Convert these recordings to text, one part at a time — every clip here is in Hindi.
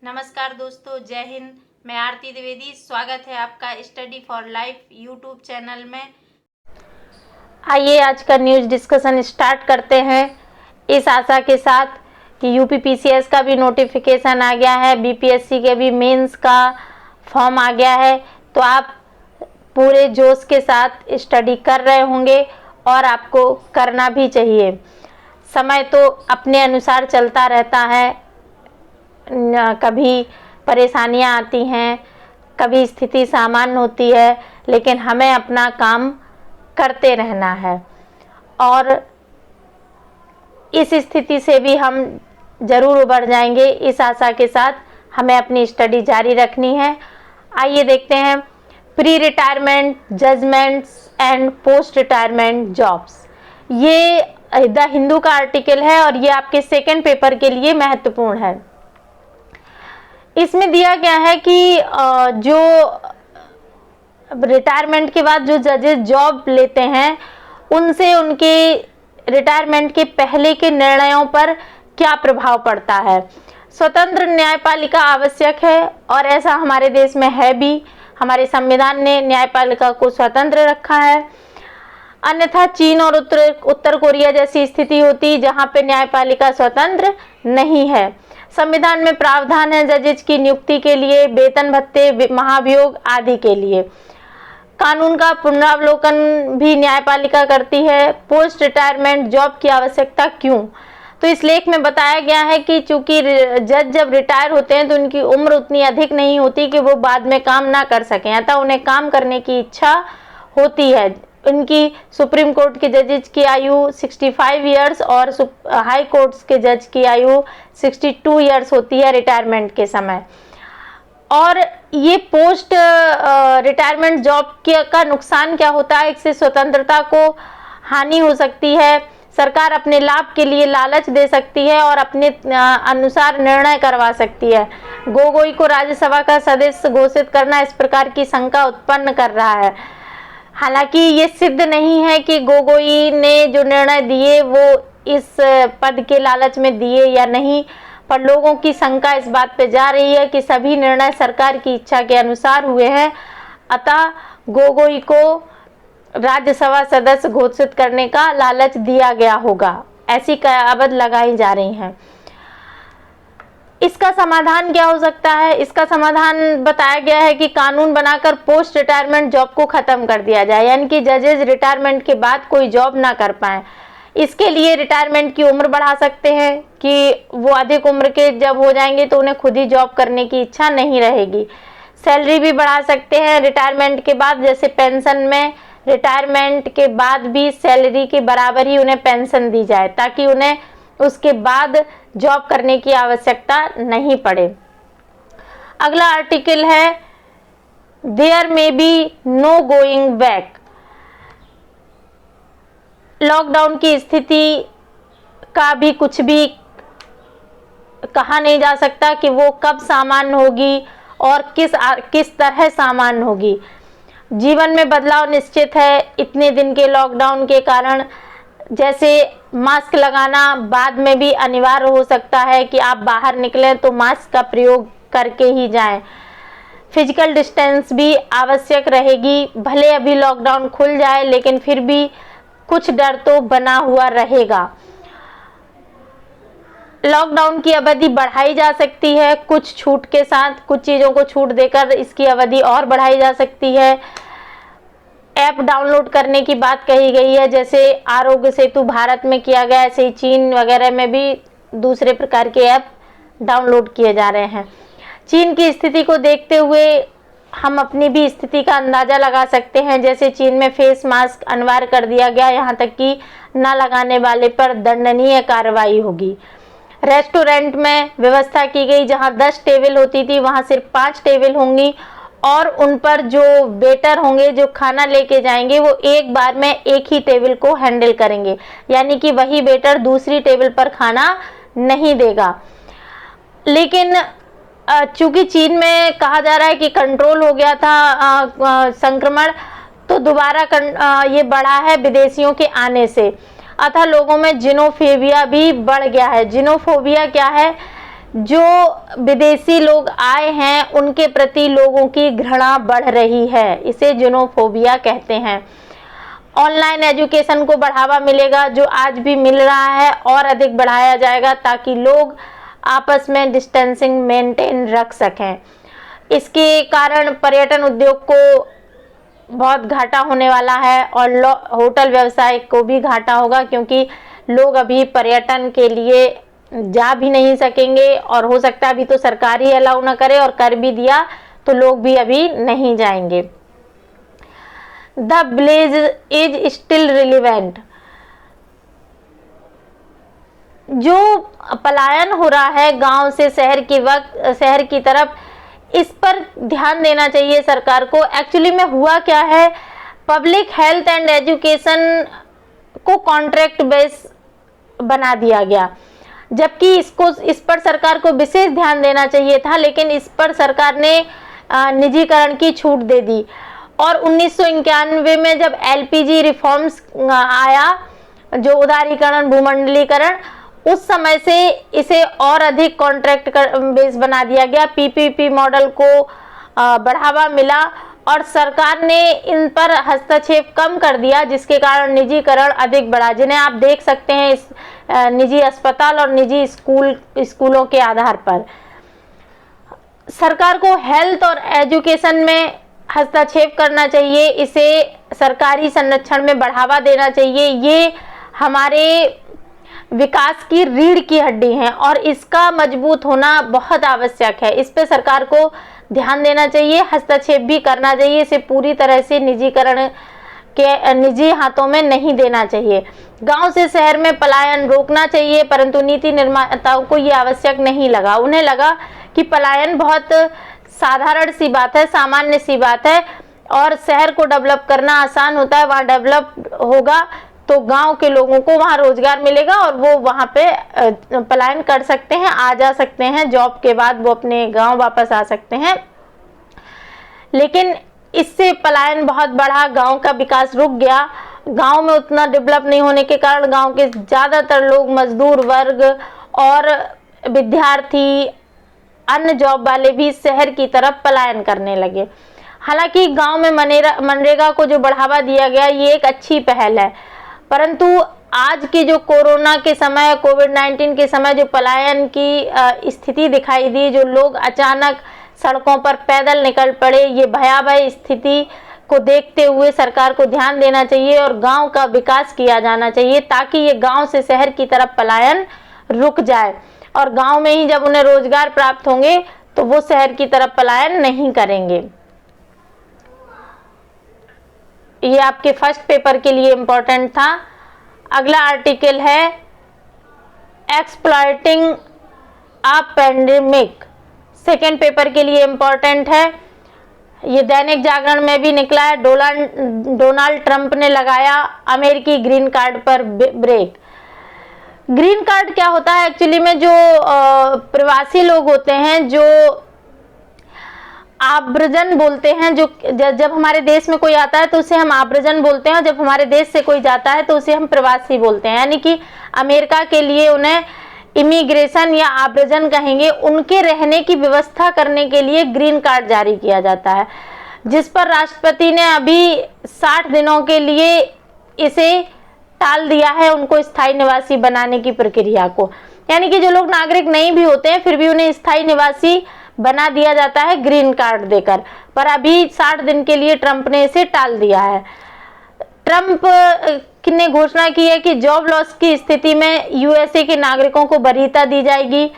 नमस्कार दोस्तों, जय हिंद। मैं आरती द्विवेदी। स्वागत है आपका study for life YouTube channel में। आइए आज का न्यूज़ डिस्कशन स्टार्ट करते हैं इस आशा के साथ कि यूपीपीसीएस का भी नोटिफिकेशन आ गया है, बीपीएससी के भी मेंस का फॉर्म आ गया है, तो आप पूरे जोश के साथ स्टडी कर रहे होंगे और आपको करना भी चाहिए। समय तो अपने अनुसार चलता रहता है, कभी परेशानियां आती हैं, कभी स्थिति सामान्य होती है, लेकिन हमें अपना काम करते रहना है और इस स्थिति से भी हम ज़रूर उबर जाएंगे। इस आशा के साथ हमें अपनी स्टडी जारी रखनी है। आइए देखते हैं pre retirement judgements and post retirement jobs. ये द हिंदू का आर्टिकल है और ये आपके सेकंड पेपर के लिए महत्वपूर्ण है। इसमें दिया गया है कि जो रिटायरमेंट के बाद जो जजेस जॉब लेते हैं उनसे उनके रिटायरमेंट के पहले के निर्णयों पर क्या प्रभाव पड़ता है। स्वतंत्र न्यायपालिका आवश्यक है और ऐसा हमारे देश में है भी। हमारे संविधान ने न्यायपालिका को स्वतंत्र रखा है, अन्यथा चीन और उत्तर कोरिया जैसी स्थिति होती जहां पे न्यायपालिका स्वतंत्र नहीं है। संविधान में प्रावधान है जजेज की नियुक्ति के लिए, वेतन भत्ते, महाभियोग आदि के लिए। कानून का पुनरावलोकन भी न्यायपालिका करती है। पोस्ट रिटायरमेंट जॉब की आवश्यकता क्यों? तो इस लेख में बताया गया है कि चूंकि जज जब रिटायर होते हैं तो उनकी उम्र उतनी अधिक नहीं होती कि वो बाद में काम ना कर सकें, अतः उन्हें काम करने की इच्छा होती है। उनकी सुप्रीम कोर्ट के जजेज की आयु 65 इयर्स और हाई कोर्ट्स के जज की आयु 62 इयर्स होती है रिटायरमेंट के समय। और ये पोस्ट रिटायरमेंट जॉब का नुकसान क्या होता है? इससे स्वतंत्रता को हानि हो सकती है। सरकार अपने लाभ के लिए लालच दे सकती है और अपने अनुसार निर्णय करवा सकती है। गोगोई को राज्यसभा का सदस्य घोषित करना इस प्रकार की शंका उत्पन्न कर रहा है। हालांकि ये सिद्ध नहीं है कि गोगोई ने जो निर्णय दिए वो इस पद के लालच में दिए या नहीं, पर लोगों की शंका इस बात पे जा रही है कि सभी निर्णय सरकार की इच्छा के अनुसार हुए हैं, अतः गोगोई को राज्यसभा सदस्य घोषित करने का लालच दिया गया होगा, ऐसी कयावत लगाई जा रही हैं। इसका समाधान क्या हो सकता है? इसका समाधान बताया गया है कि कानून बनाकर पोस्ट रिटायरमेंट जॉब को खत्म कर दिया जाए, यानी कि जजेज रिटायरमेंट के बाद कोई जॉब ना कर पाए। इसके लिए रिटायरमेंट की उम्र बढ़ा सकते हैं कि वो अधिक उम्र के जब हो जाएंगे तो उन्हें खुद ही जॉब करने की इच्छा नहीं रहेगी। सैलरी भी बढ़ा सकते हैं रिटायरमेंट के बाद, जैसे पेंशन में रिटायरमेंट के बाद भी सैलरी के बराबर ही उन्हें पेंशन दी जाए, ताकि उन्हें उसके बाद जॉब करने की आवश्यकता नहीं पड़े। अगला आर्टिकल है there may be no going back. Lockdown की स्थिति का भी कुछ भी कहा नहीं जा सकता कि वो कब सामान्य होगी और किस तरह सामान्य होगी। जीवन में बदलाव निश्चित है इतने दिन के लॉकडाउन के कारण। जैसे मास्क लगाना बाद में भी अनिवार्य हो सकता है कि आप बाहर निकलें तो मास्क का प्रयोग करके ही जाएं। फिजिकल डिस्टेंस भी आवश्यक रहेगी। भले अभी लॉकडाउन खुल जाए लेकिन फिर भी कुछ डर तो बना हुआ रहेगा। लॉकडाउन की अवधि बढ़ाई जा सकती है कुछ छूट के साथ, कुछ चीज़ों को छूट देकर इसकी अवधि और बढ़ाई जा सकती है। ऐप डाउनलोड करने की बात कही गई है, जैसे आरोग्य सेतु भारत में किया गया, ऐसे ही चीन वगैरह में भी दूसरे प्रकार के ऐप डाउनलोड किए जा रहे हैं। चीन की स्थिति को देखते हुए हम अपनी भी स्थिति का अंदाज़ा लगा सकते हैं। जैसे चीन में फेस मास्क अनिवार्य कर दिया गया, यहाँ तक कि न लगाने वाले पर दंडनीय कार्रवाई होगी। रेस्टोरेंट में व्यवस्था की गई, जहाँ 10 टेबल होती थी वहाँ सिर्फ 5 टेबल होंगी और उन पर जो वेटर होंगे जो खाना लेके जाएंगे वो एक बार में एक ही टेबल को हैंडल करेंगे, यानी कि वही वेटर दूसरी टेबल पर खाना नहीं देगा। लेकिन चूंकि चीन में कहा जा रहा है कि कंट्रोल हो गया था संक्रमण, तो दोबारा ये बढ़ा है विदेशियों के आने से, अतः लोगों में जिनोफोबिया भी बढ़ गया है। जिनोफोबिया क्या है? जो विदेशी लोग आए हैं उनके प्रति लोगों की घृणा बढ़ रही है। इसे ज़ेनोफोबिया कहते हैं। ऑनलाइन एजुकेशन को बढ़ावा मिलेगा, जो आज भी मिल रहा है और अधिक बढ़ाया जाएगा ताकि लोग आपस में डिस्टेंसिंग मेंटेन रख सकें। इसके कारण पर्यटन उद्योग को बहुत घाटा होने वाला है और होटल व्यवसाय को भी घाटा होगा, क्योंकि लोग अभी पर्यटन के लिए जा भी नहीं सकेंगे और हो सकता है अभी तो सरकार ही अलाउ ना करे, और कर भी दिया तो लोग भी अभी नहीं जाएंगे। The village is still relevant. जो पलायन हो रहा है गांव से शहर की तरफ, इस पर ध्यान देना चाहिए सरकार को। एक्चुअली में हुआ क्या है, पब्लिक हेल्थ एंड एजुकेशन को कॉन्ट्रैक्ट बेस बना दिया गया, जबकि इस पर सरकार को विशेष ध्यान देना चाहिए था, लेकिन इस पर सरकार ने निजीकरण की छूट दे दी। और 1991 में जब एलपीजी रिफॉर्म्स आया, जो उदारीकरण भूमंडलीकरण, उस समय से इसे और अधिक कॉन्ट्रैक्ट बेस बना दिया गया। पीपीपी मॉडल को बढ़ावा मिला और सरकार ने इन पर हस्तक्षेप कम कर दिया, जिसके कारण निजीकरण अधिक बढ़ा, जिन्हें आप देख सकते हैं इस निजी अस्पताल और निजी स्कूलों के आधार पर। सरकार को हेल्थ और एजुकेशन में हस्तक्षेप करना चाहिए, इसे सरकारी संरक्षण में बढ़ावा देना चाहिए। ये हमारे विकास की रीढ़ की हड्डी है और इसका मजबूत होना बहुत आवश्यक है। इस पे सरकार को ध्यान देना चाहिए, हस्तक्षेप भी करना चाहिए। इसे पूरी तरह से निजीकरण के निजी हाथों में नहीं देना चाहिए। गांव से शहर में पलायन रोकना चाहिए, परंतु नीति निर्माताओं को ये आवश्यक नहीं लगा। उन्हें लगा कि पलायन बहुत साधारण सी बात है, सामान्य सी बात है और शहर को डेवलप करना आसान होता है। वहाँ डेवलप होगा तो गांव के लोगों को वहाँ रोजगार मिलेगा और वो वहाँ पे पलायन कर सकते हैं, आ जा सकते हैं। जॉब के बाद वो अपने गांव वापस आ सकते हैं। लेकिन इससे पलायन बहुत बढ़ा, गांव का विकास रुक गया। गांव में उतना डेवलप नहीं होने के कारण गांव के ज़्यादातर लोग, मजदूर वर्ग और विद्यार्थी, अन्य जॉब वाले भी शहर की तरफ पलायन करने लगे। हालांकि गांव में मनरेगा को जो बढ़ावा दिया गया, ये एक अच्छी पहल है, परंतु आज की जो कोरोना के समय, कोविड-19 के समय जो पलायन की स्थिति दिखाई दी, जो लोग अचानक सड़कों पर पैदल निकल पड़े, ये भयावह स्थिति को देखते हुए सरकार को ध्यान देना चाहिए और गांव का विकास किया जाना चाहिए, ताकि ये गांव से शहर की तरफ पलायन रुक जाए और गांव में ही जब उन्हें रोजगार प्राप्त होंगे तो वो शहर की तरफ पलायन नहीं करेंगे। ये आपके फर्स्ट पेपर के लिए इम्पोर्टेंट था। अगला आर्टिकल है exploiting a pandemic, second paper के लिए इम्पोर्टेंट है। ये दैनिक जागरण में भी निकला है। डोनाल्ड ट्रंप ने लगाया अमेरिकी ग्रीन कार्ड पर ब्रेक। ग्रीन कार्ड क्या होता है एक्चुअली में, जो प्रवासी लोग होते हैं, जो आव्रजन बोलते हैं, जो जब हमारे देश में कोई आता है तो उसे हम आव्रजन बोलते हैं और जब हमारे देश से कोई जाता है तो उसे हम प्रवासी बोलते हैं। यानी कि अमेरिका के लिए उन्हें इमिग्रेशन या आव्रजन कहेंगे। उनके रहने की व्यवस्था करने के लिए ग्रीन कार्ड जारी किया जाता है, जिस पर राष्ट्रपति ने अभी 60 दिनों के लिए इसे टाल दिया है, उनको स्थायी निवासी बनाने की प्रक्रिया को। यानी कि जो लोग नागरिक नहीं भी होते हैं फिर भी उन्हें स्थायी निवासी बना दिया जाता है ग्रीन कार्ड देकर, पर अभी 60 दिन के लिए ट्रंप ने इसे टाल दिया है। ट्रंप ने घोषणा की है कि जॉब लॉस की स्थिति में यूएसए के नागरिकों को वरीयता दी जाएगी,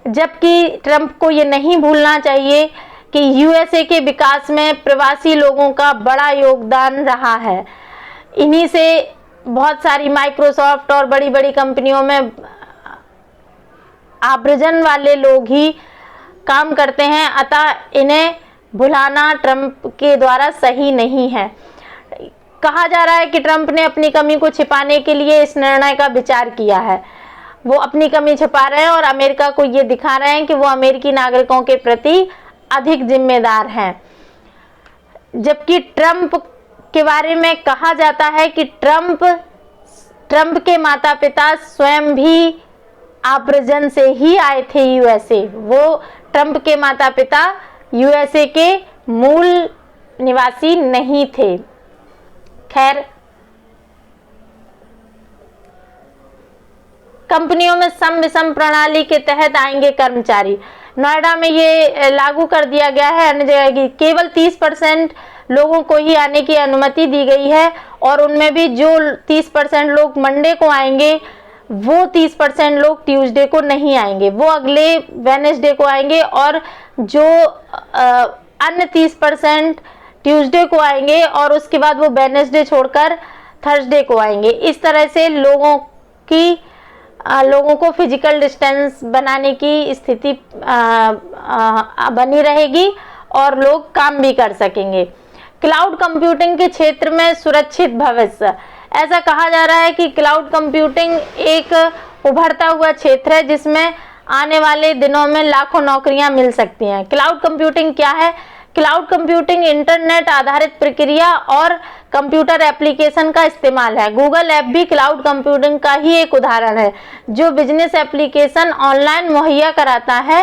जबकि ट्रंप को ये नहीं भूलना चाहिए कि यूएसए के विकास में प्रवासी लोगों का बड़ा योगदान रहा है। इन्हीं से बहुत सारी माइक्रोसॉफ्ट और बड़ी बड़ी कंपनियों में आव्रजन वाले लोग ही काम करते हैं, अतः इन्हें भुलाना ट्रंप के द्वारा सही नहीं है। कहा जा रहा है कि ट्रंप ने अपनी कमी को छिपाने के लिए इस निर्णय का विचार किया है। वो अपनी कमी छिपा रहे हैं और अमेरिका को ये दिखा रहे हैं कि वो अमेरिकी नागरिकों के प्रति अधिक जिम्मेदार हैं। जबकि ट्रंप के बारे में कहा जाता है कि ट्रंप के माता पिता स्वयं भी आव्रजन से ही आए थे यूएसए। वो ट्रंप के माता पिता यूएसए के मूल निवासी नहीं थे। खैर, कंपनियों में सम विषम प्रणाली के तहत आएंगे कर्मचारी। नोएडा में ये लागू कर दिया गया है, अन्य जगह की केवल 30% लोगों को ही आने की अनुमति दी गई है, और उनमें भी जो 30% लोग मंडे को आएंगे वो 30% लोग ट्यूसडे को नहीं आएंगे, वो अगले वेडनेसडे को आएंगे, और जो अन्य 30% ट्यूसडे को आएंगे और उसके बाद वो वेडनेसडे छोड़कर थर्सडे को आएंगे। इस तरह से लोगों को फिजिकल डिस्टेंस बनाने की स्थिति बनी रहेगी और लोग काम भी कर सकेंगे। क्लाउड कंप्यूटिंग के क्षेत्र में सुरक्षित भविष्य। ऐसा कहा जा रहा है कि क्लाउड कंप्यूटिंग एक उभरता हुआ क्षेत्र है जिसमें आने वाले दिनों में लाखों नौकरियां मिल सकती हैं। क्लाउड कंप्यूटिंग क्या है? क्लाउड कंप्यूटिंग इंटरनेट आधारित प्रक्रिया और कंप्यूटर एप्लीकेशन का इस्तेमाल है। गूगल ऐप भी क्लाउड कंप्यूटिंग का ही एक उदाहरण है, जो बिजनेस एप्लीकेशन ऑनलाइन मुहैया कराता है।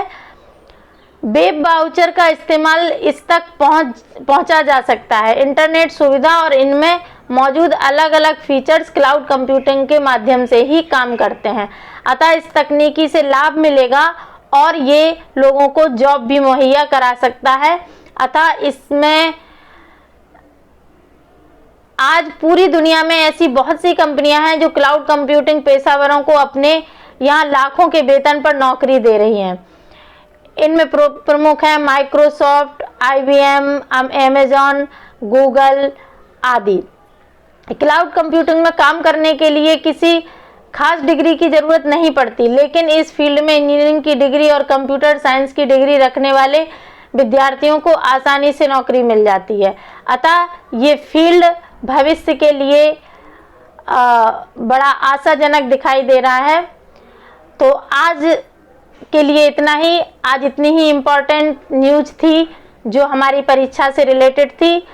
वेब ब्राउज़र का इस्तेमाल इस तक पहुंचा जा सकता है। इंटरनेट सुविधा और इनमें मौजूद अलग अलग फीचर्स क्लाउड कंप्यूटिंग के माध्यम से ही काम करते हैं। अतः इस तकनीकी से लाभ मिलेगा और ये लोगों को जॉब भी मुहैया करा सकता है। अतः इसमें आज पूरी दुनिया में ऐसी बहुत सी कंपनियां हैं जो क्लाउड कंप्यूटिंग पेशेवरों को अपने यहाँ लाखों के वेतन पर नौकरी दे रही हैं। इनमें प्रमुख हैं माइक्रोसॉफ्ट, IBM, अमेज़न, गूगल आदि। क्लाउड कंप्यूटिंग में काम करने के लिए किसी खास डिग्री की ज़रूरत नहीं पड़ती, लेकिन इस फील्ड में इंजीनियरिंग की डिग्री और कंप्यूटर साइंस की डिग्री रखने वाले विद्यार्थियों को आसानी से नौकरी मिल जाती है। अतः ये फील्ड भविष्य के लिए बड़ा आशाजनक दिखाई दे रहा है। तो आज के लिए इतना ही। आज इतनी ही इम्पोर्टेंट न्यूज़ थी जो हमारी परीक्षा से रिलेटेड थी।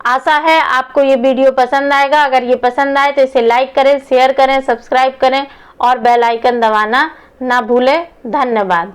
आशा है आपको ये वीडियो पसंद आएगा। अगर ये पसंद आए तो इसे लाइक करें, शेयर करें, सब्सक्राइब करें और बेल आइकन दबाना ना भूलें। धन्यवाद।